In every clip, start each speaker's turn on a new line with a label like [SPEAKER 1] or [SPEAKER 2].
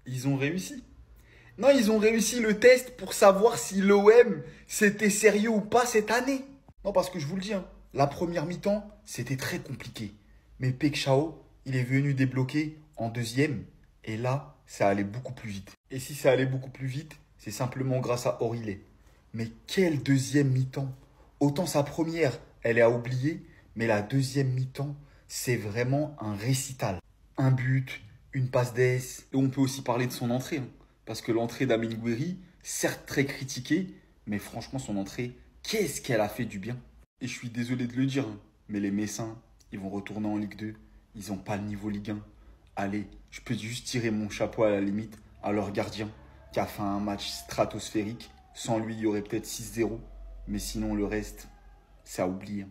[SPEAKER 1] Ils ont réussi. Non, ils ont réussi le test pour savoir si l'OM c'était sérieux ou pas cette année. Non, parce que je vous le dis, hein, la première mi-temps, c'était très compliqué. Mais Pek Chao, il est venu débloquer en deuxième. Et là, ça allait beaucoup plus vite. Et si ça allait beaucoup plus vite, c'est simplement grâce à Orilé. Mais quelle deuxième mi-temps! Autant sa première, elle est à oublier, mais la deuxième mi-temps, c'est vraiment un récital. Un but, une passe d'ess. Et on peut aussi parler de son entrée, hein. Parce que l'entrée d'Amin Gouiri, certes très critiquée, mais franchement, son entrée, qu'est-ce qu'elle a fait du bien. Et je suis désolé de le dire, hein, mais les Messins, ils vont retourner en Ligue 2. Ils n'ont pas le niveau Ligue 1. Allez, je peux juste tirer mon chapeau à la limite à leur gardien, qui a fait un match stratosphérique. Sans lui, il y aurait peut-être 6-0. Mais sinon, le reste, c'est à oublier.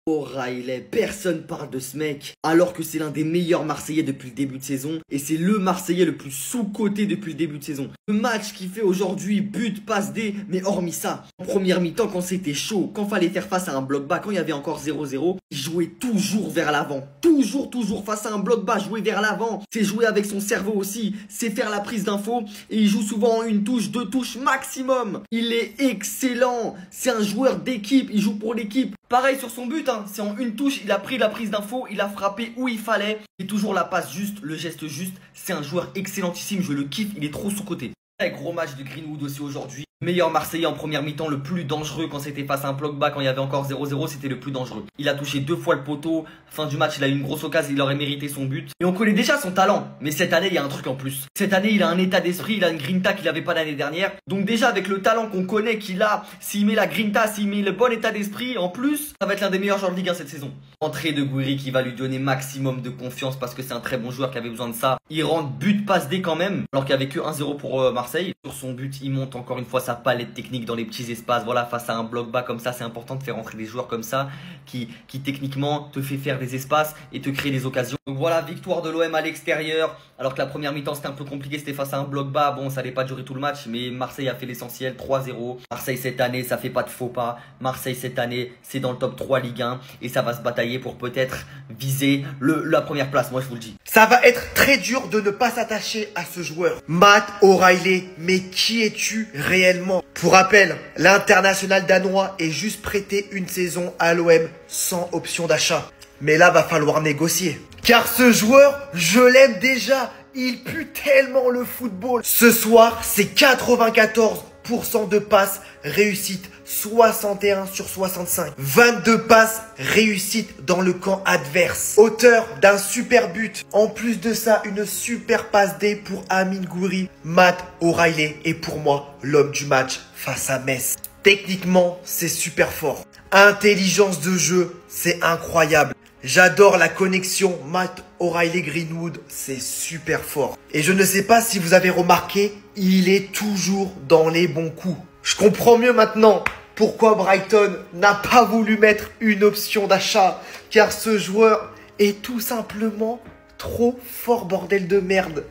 [SPEAKER 2] O'Reilly, personne parle de ce mec, alors que c'est l'un des meilleurs Marseillais depuis le début de saison, et c'est le Marseillais le plus sous-coté depuis le début de saison. Le match qu'il fait aujourd'hui, but, passe D, mais hormis ça, en première mi-temps quand c'était chaud, quand fallait faire face à un bloc bas, quand il y avait encore 0-0, il jouait toujours vers l'avant. Toujours face à un bloc bas, jouer vers l'avant, c'est jouer avec son cerveau aussi, c'est faire la prise d'info, et il joue souvent en une touche, deux touches maximum. Il est excellent, c'est un joueur d'équipe, il joue pour l'équipe. Pareil sur son but, hein. C'est en une touche, il a pris la prise d'info, il a frappé où il fallait. Et toujours la passe juste, le geste juste. C'est un joueur excellentissime, je le kiffe, il est trop sous-coté. Très gros match de Greenwood aussi aujourd'hui. Meilleur Marseillais en première mi-temps, le plus dangereux quand c'était face à un bloc bas, quand il y avait encore 0-0, c'était le plus dangereux. Il a touché 2 fois le poteau, fin du match il a eu une grosse occasion, il aurait mérité son but. Et on connaît déjà son talent, mais cette année il y a un truc en plus. Cette année il a un état d'esprit, il a une grinta qu'il n'avait pas l'année dernière. Donc déjà avec le talent qu'on connaît qu'il a, s'il met la grinta, s'il met le bon état d'esprit, en plus, ça va être l'un des meilleurs joueurs de Ligue 1 cette saison. Entrée de Gouiri qui va lui donner maximum de confiance parce que c'est un très bon joueur qui avait besoin de ça. Il rentre but passe D quand même, alors qu'il n'y avait que 1-0 pour Marseille. Sur son but, il monte encore une fois sa palette technique dans les petits espaces. Voilà, face à un bloc bas comme ça, c'est important de faire entrer des joueurs comme ça qui techniquement te fait faire des espaces et te créer des occasions. Donc voilà, victoire de l'OM à l'extérieur. Alors que la première mi-temps c'était un peu compliqué, c'était face à un bloc bas. Bon, ça n'allait pas durer tout le match, mais Marseille a fait l'essentiel, 3-0. Marseille cette année, ça fait pas de faux pas. Marseille cette année, c'est dans le top 3 Ligue 1 et ça va se batailler pour peut-être viser la première place, moi je vous le dis.
[SPEAKER 3] Ça va être très dur de ne pas s'attacher à ce joueur. Matt O'Reilly, mais qui es-tu réellement? Pour rappel, l'international danois est juste prêté une saison à l'OM sans option d'achat. Mais là, va falloir négocier. Car ce joueur, je l'aime déjà. Il pue tellement le football. Ce soir, c'est 94% de passes réussites, 61 sur 65. 22 passes réussites dans le camp adverse. Auteur d'un super but. En plus de ça, une super passe D pour Amin Gouiri. Matt O'Reilly est pour moi l'homme du match face à Metz. Techniquement, c'est super fort. Intelligence de jeu, c'est incroyable. J'adore la connexion Matt O'Reilly-Greenwood, c'est super fort. Et je ne sais pas si vous avez remarqué, il est toujours dans les bons coups. Je comprends mieux maintenant pourquoi Brighton n'a pas voulu mettre une option d'achat. Car ce joueur est tout simplement trop fort, bordel de merde.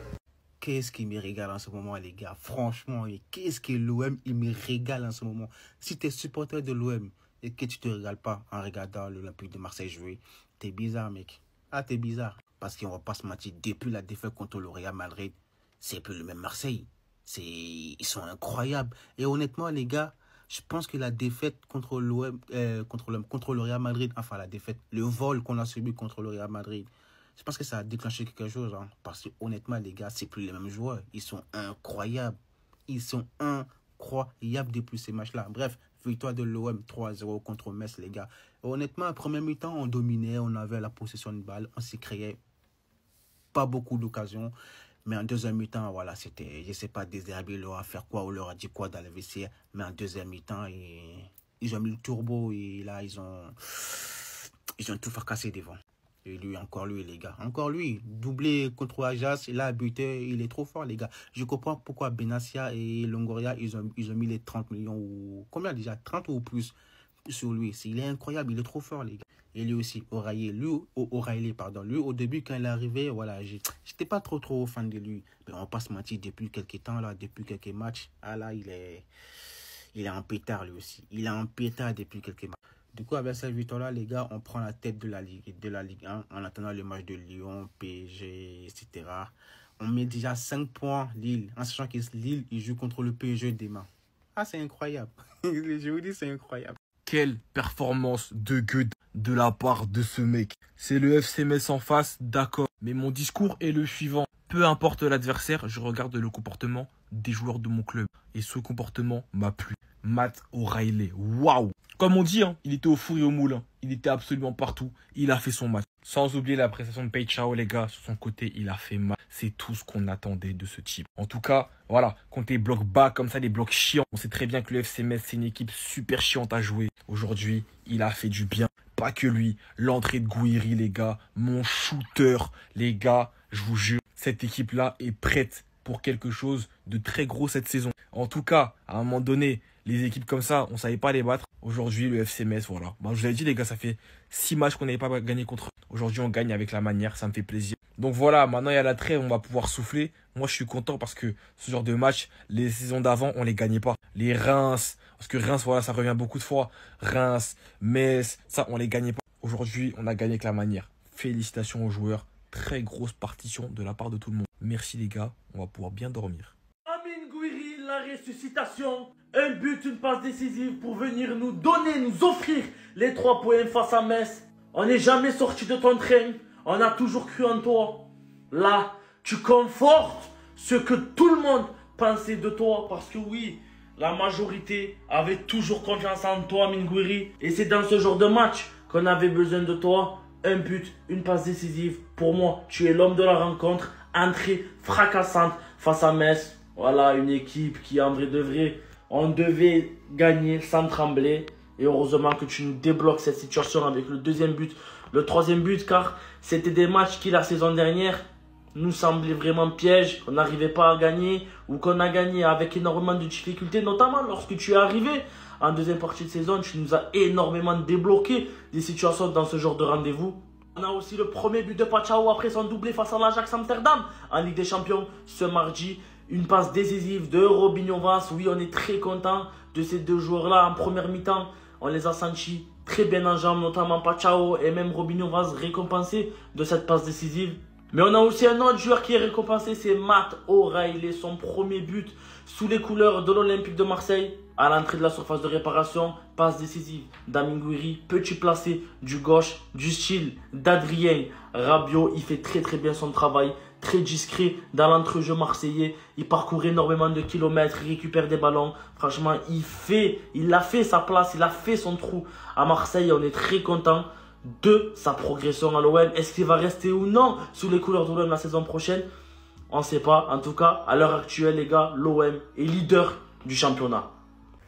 [SPEAKER 4] Qu'est-ce qui me régale en ce moment, les gars? Franchement, qu'est-ce que l'OM, il me régale en ce moment. Si tu es supporter de l'OM et que tu te régales pas en regardant l'Olympique de Marseille jouer, t'es bizarre, mec. Ah, t'es bizarre. Parce qu'on va pas se mentir, depuis la défaite contre le Real Madrid, c'est plus le même Marseille. Ils sont incroyables. Et honnêtement, les gars, je pense que la défaite contre l'OM, contre le Real Madrid, enfin la défaite, le vol qu'on a subi contre le Real Madrid, je pense que ça a déclenché quelque chose. Hein, parce que honnêtement, les gars, c'est plus les mêmes joueurs. Ils sont incroyables. Ils sont incroyables depuis ces matchs-là. Bref, victoire de l'OM 3-0 contre Metz, les gars. Et honnêtement, en premier mi-temps, on dominait, on avait la possession de balle, on s'est créé pas beaucoup d'occasions. Mais en deuxième mi-temps, voilà, c'était, je sais pas, Désiré leur a fait quoi ou leur a dit quoi dans le vestiaire. Mais en deuxième mi-temps, ils ont mis le turbo et là, ils ont tout fracassé devant. Et lui, encore lui, les gars. Encore lui, doublé contre Ajax, il a buté, il est trop fort, les gars. Je comprends pourquoi Benassia et Longoria, ils ont mis les 30 millions ou... Combien déjà? 30 ou plus sur lui. Il est incroyable, il est trop fort, les gars. Et lui aussi, O'Reilly, pardon. Lui, au début, quand il est arrivé, voilà, j'étais pas trop fan de lui. Mais on passe mentir depuis quelques temps, là, depuis quelques matchs. Ah là, il est en pétard, lui aussi. Il est en pétard depuis quelques matchs. Du coup, avec cette victoire-là, les gars, on prend la tête de la Ligue 1 en attendant le match de Lyon, PSG, etc. On met déjà 5 points Lille, en sachant que Lille, il joue contre le PSG demain. Ah, c'est incroyable. Je vous dis, c'est incroyable.
[SPEAKER 5] Quelle performance de gueule de la part de ce mec. C'est le FC Metz en face, d'accord. Mais mon discours est le suivant. Peu importe l'adversaire, je regarde le comportement des joueurs de mon club. Et ce comportement m'a plu. Matt O'Reilly, waouh. Comme on dit, hein, il était au four et au moulin. Il était absolument partout. Il a fait son match. Sans oublier la prestation de Paychao, les gars. Sur son côté, il a fait mal. C'est tout ce qu'on attendait de ce type. En tout cas, voilà. Contre les blocs bas comme ça, les blocs chiants. On sait très bien que le FC Metz, c'est une équipe super chiante à jouer. Aujourd'hui, il a fait du bien. Pas que lui. L'entrée de Gouiri, les gars. Mon shooter, les gars. Je vous jure, cette équipe-là est prête pour quelque chose de très gros cette saison. En tout cas, à un moment donné, les équipes comme ça, on ne savait pas les battre. Aujourd'hui, le FC Metz, voilà. Bon, je vous l'ai dit, les gars, ça fait 6 matchs qu'on n'avait pas gagné contre eux. Aujourd'hui, on gagne avec la manière, ça me fait plaisir. Donc voilà, maintenant il y a la trêve, on va pouvoir souffler. Moi, je suis content parce que ce genre de match, les saisons d'avant, on les gagnait pas. Les Reims, parce que Reims, voilà, ça revient beaucoup de fois. Reims, Metz, ça, on les gagnait pas. Aujourd'hui, on a gagné avec la manière. Félicitations aux joueurs. Très grosse partition de la part de tout le monde. Merci les gars, on va pouvoir bien dormir.
[SPEAKER 6] Amine Gouiri, la ressuscitation. Un but, une passe décisive pour venir nous donner, nous offrir les 3 points face à Metz. On n'est jamais sorti de ton train. On a toujours cru en toi. Là, tu confortes ce que tout le monde pensait de toi. Parce que oui, la majorité avait toujours confiance en toi, Amine Gouiri. Et c'est dans ce genre de match qu'on avait besoin de toi. Un but, une passe décisive. Pour moi, tu es l'homme de la rencontre. Entrée fracassante face à Metz. Voilà, une équipe qui, en vrai de vrai, on devait gagner sans trembler. Et heureusement que tu nous débloques cette situation avec le deuxième but, le troisième but. Car c'était des matchs qui, la saison dernière, nous semblaient vraiment pièges. On n'arrivait pas à gagner ou qu'on a gagné avec énormément de difficultés. Notamment lorsque tu es arrivé en deuxième partie de saison, tu nous as énormément débloqué des situations dans ce genre de rendez-vous. On a aussi le premier but de Paychao après son doublé face à l'Ajax Amsterdam en Ligue des Champions ce mardi. Une passe décisive de Robinho Vaz. Oui, on est très content de ces deux joueurs-là en première mi-temps. On les a sentis très bien en jambes, notamment Paychao et même Robinho Vaz récompensés de cette passe décisive. Mais on a aussi un autre joueur qui est récompensé, c'est Matt O'Reilly. Son premier but sous les couleurs de l'Olympique de Marseille. À l'entrée de la surface de réparation, passe décisive d'Amine Gouiri, petit placé du gauche, du style d'Adrien Rabiot. Il fait très bien son travail, très discret dans l'entrejeu marseillais. Il parcourt énormément de kilomètres, il récupère des ballons. Franchement, il a fait sa place, il a fait son trou à Marseille. On est très content de sa progression à l'OM. Est-ce qu'il va rester ou non sous les couleurs de l'OM la saison prochaine? On ne sait pas. En tout cas, à l'heure actuelle, les gars, l'OM est leader du championnat.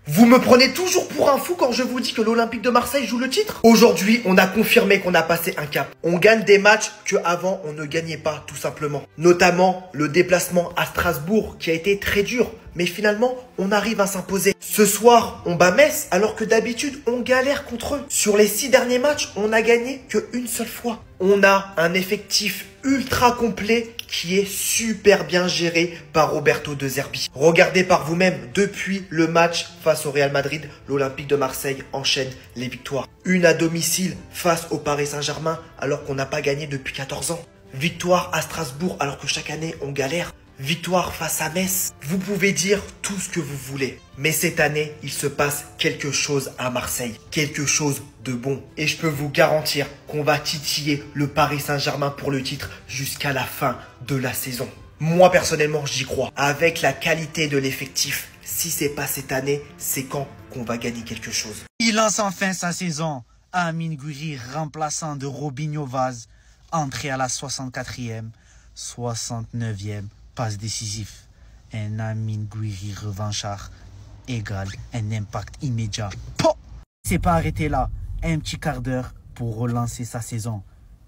[SPEAKER 3] Vous me prenez toujours pour un fou quand je vous dis que l'Olympique de Marseille joue le titre? Aujourd'hui, on a confirmé qu'on a passé un cap. On gagne des matchs que avant on ne gagnait pas, tout simplement. Notamment le déplacement à Strasbourg qui a été très dur. Mais finalement, on arrive à s'imposer. Ce soir, on bat Metz alors que d'habitude, on galère contre eux. Sur les 6 derniers matchs, on n'a gagné qu'une seule fois. On a un effectif ultra complet qui est super bien géré par Roberto De Zerbi. Regardez par vous-même, depuis le match face au Real Madrid, l'Olympique de Marseille enchaîne les victoires. Une à domicile face au Paris Saint-Germain alors qu'on n'a pas gagné depuis 14 ans. Victoire à Strasbourg alors que chaque année on galère. Victoire face à Metz. Vous pouvez dire tout ce que vous voulez. Mais cette année, il se passe quelque chose à Marseille. Quelque chose de bon. Et je peux vous garantir qu'on va titiller le Paris Saint-Germain pour le titre jusqu'à la fin de la saison. Moi, personnellement, j'y crois. Avec la qualité de l'effectif, si c'est pas cette année, c'est quand qu'on va gagner quelque chose.
[SPEAKER 7] Il lance enfin sa saison. Amine Gouiri, remplaçant de Robinho Vaz, entré à la 64e, 69e. Passe décisif, un Amine Gouiri revanchard égale un impact immédiat. C'est pas arrêté là, un petit quart d'heure pour relancer sa saison.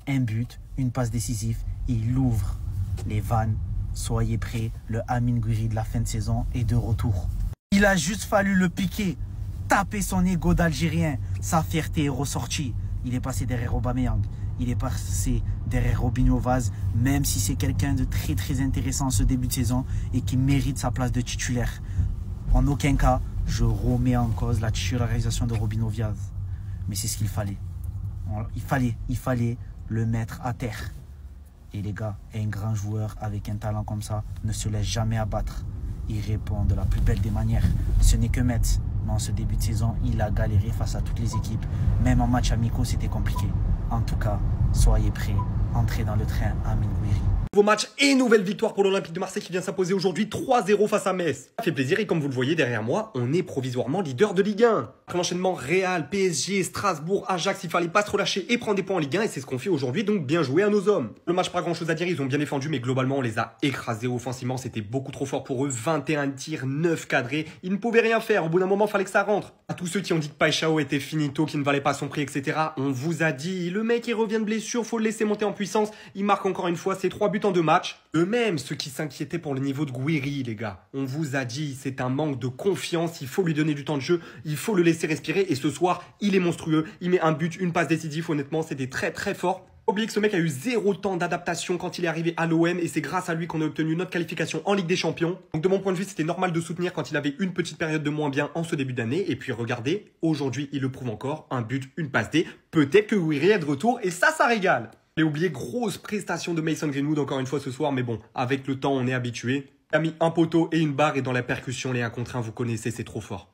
[SPEAKER 7] Un but, une passe décisive, il ouvre les vannes. Soyez prêts, le Amine Gouiri de la fin de saison est de retour. Il a juste fallu le piquer, taper son ego d'Algérien. Sa fierté est ressortie. Il est passé derrière Aubameyang. Il est passé derrière Robinho Vaz, même si c'est quelqu'un de très intéressant en ce début de saison et qui mérite sa place de titulaire. En aucun cas, je remets en cause la titularisation de Robinho Vaz. Mais c'est ce qu'il fallait. Il fallait le mettre à terre. Et les gars, un grand joueur avec un talent comme ça ne se laisse jamais abattre. Il répond de la plus belle des manières. Ce n'est que Metz, mais en ce début de saison, il a galéré face à toutes les équipes. Même en match amicaux, c'était compliqué. En tout cas, soyez prêts. Entrez dans le train Amine Gouiri.
[SPEAKER 8] Nouveau match et nouvelle victoire pour l'Olympique de Marseille qui vient s'imposer aujourd'hui 3-0 face à Metz. Ça fait plaisir et comme vous le voyez derrière moi, on est provisoirement leader de Ligue 1. Après l'enchaînement Real, PSG, Strasbourg, Ajax, il fallait pas se relâcher et prendre des points en Ligue 1 et c'est ce qu'on fait aujourd'hui, donc bien joué à nos hommes. Le match, pas grand chose à dire, ils ont bien défendu mais globalement on les a écrasés offensivement, c'était beaucoup trop fort pour eux, 21 tirs, 9 cadrés, ils ne pouvaient rien faire, au bout d'un moment fallait que ça rentre. À tous ceux qui ont dit que Paixão était finito, qui ne valait pas son prix, etc. On vous a dit, le mec il revient de blessure, faut le laisser monter en puissance, il marque encore une fois ses 3 buts en 2 matchs. Eux-mêmes, ceux qui s'inquiétaient pour le niveau de Gouiri, les gars, on vous a dit, c'est un manque de confiance, il faut lui donner du temps de jeu, il faut le laisser respirer et ce soir, il est monstrueux, il met un but, une passe décisive, honnêtement, c'était très très fort. Oubliez que ce mec a eu 0 temps d'adaptation quand il est arrivé à l'OM et c'est grâce à lui qu'on a obtenu notre qualification en Ligue des Champions. Donc de mon point de vue, c'était normal de soutenir quand il avait une petite période de moins bien en ce début d'année. Et puis regardez, aujourd'hui, il le prouve encore, un but, une passe D. Peut-être que Gouiri est de retour et ça régale. J'ai oublié, grosse prestation de Mason Greenwood encore une fois ce soir, mais bon, avec le temps, on est habitué. Il a mis un poteau et une barre et dans la percussion, les 1 contre 1, vous connaissez, c'est trop fort.